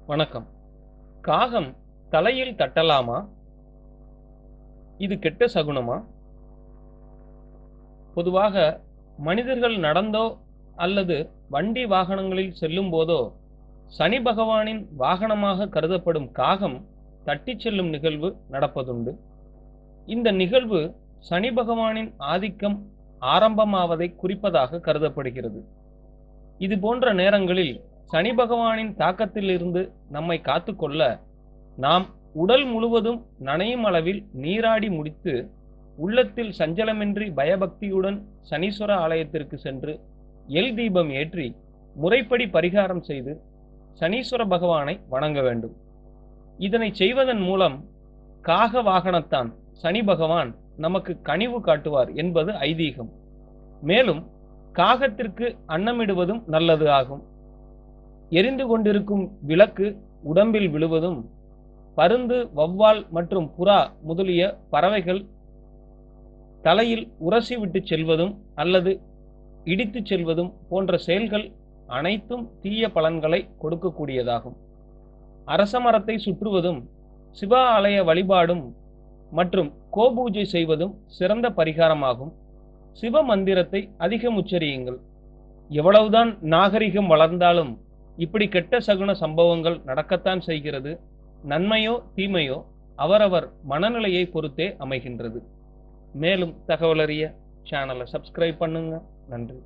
வணக்கம். காகம் தலையில் தட்டலாமா? இது கெட்ட சகுனமா? பொதுவாக மனிதர்கள் நடந்தோ அல்லது வண்டி வாகனங்களில் செல்லும் போதோ சனி பகவானின் வாகனமாக கருதப்படும் காகம் தட்டிச் செல்லும் நிகழ்வு நடப்பதுண்டு. இந்த நிகழ்வு சனி பகவானின் ஆதிக்கம் ஆரம்பமாவதை குறிப்பதாக கருதப்படுகிறது. இது போன்ற நேரங்களில் சனி பகவானின் தாக்கத்திலிருந்து நம்மை காத்துக்கொள்ள நாம் உடல் முழுவதும் நனையும் அளவில் நீராடி முடித்து உள்ளத்தில் சஞ்சலமின்றி பயபக்தியுடன் சனீஸ்வர ஆலயத்திற்கு சென்று எல் தீபம் ஏற்றி முறைப்படி பரிகாரம் செய்து சனீஸ்வர பகவானை வணங்க வேண்டும். இதனை செய்வதன் மூலம் காக வாகனத்தான் சனி பகவான் நமக்கு கனிவு காட்டுவார் என்பது ஐதீகம். மேலும் காகத்திற்கு அன்னமிடுவதும் நல்லது ஆகும். எரிந்து கொண்டிருக்கும் விளக்கு உடம்பில் விழுவதும், பருந்து, வௌவால் மற்றும் புறா முதலிய பறவைகள் தலையில் உரசி விட்டு செல்வதும் அல்லது இடித்து செல்வதும் போன்ற செயல்கள் அனைத்தும் தீய பலன்களை கொடுக்கக்கூடியதாகும். அரச மரத்தை சுற்றுவதும், சிவ ஆலய வழிபாடும் மற்றும் கோபூஜை செய்வதும் சிறந்த பரிகாரமாகும். சிவ மந்திரத்தை அதிகம் உச்சரியுங்கள். எவ்வளவுதான் நாகரிகம் வளர்ந்தாலும் இப்படி கெட்ட சகுன சம்பவங்கள் நடக்கத்தான் செய்கிறது. நன்மையோ தீமையோ அவரவர் மனநிலையை பொறுத்தே அமைகின்றது. மேலும் தகவல் அறிய சேனலை சப்ஸ்கிரைப் பண்ணுங்க. நன்றி.